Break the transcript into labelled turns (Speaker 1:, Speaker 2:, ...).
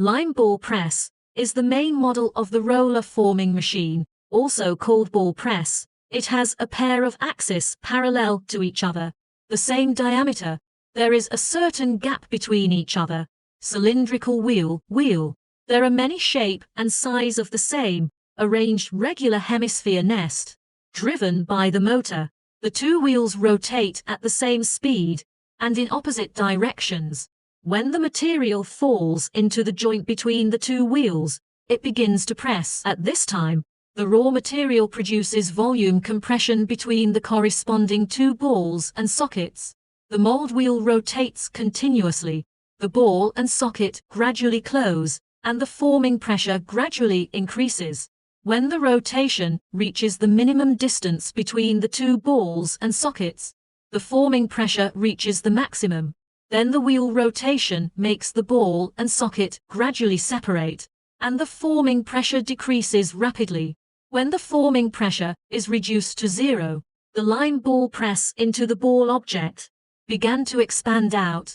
Speaker 1: Lime ball press is the main model of the roller forming machine, also called ball press. It has a pair of axes parallel to each other, the same diameter. There is a certain gap between each other. Cylindrical wheel. There are many shape and size of the same, arranged regular hemisphere nest. Driven by the motor, the two wheels rotate at the same speed and in opposite directions. When the material falls into the joint between the two wheels, it begins to press. At this time, the raw material produces volume compression between the corresponding two balls and sockets. The mold wheel rotates continuously. The ball and socket gradually close, and the forming pressure gradually increases. When the rotation reaches the minimum distance between the two balls and sockets, the forming pressure reaches the maximum. Then the wheel rotation makes the ball and socket gradually separate, and the forming pressure decreases rapidly. When the forming pressure is reduced to zero, the lime ball press into the ball object began to expand out.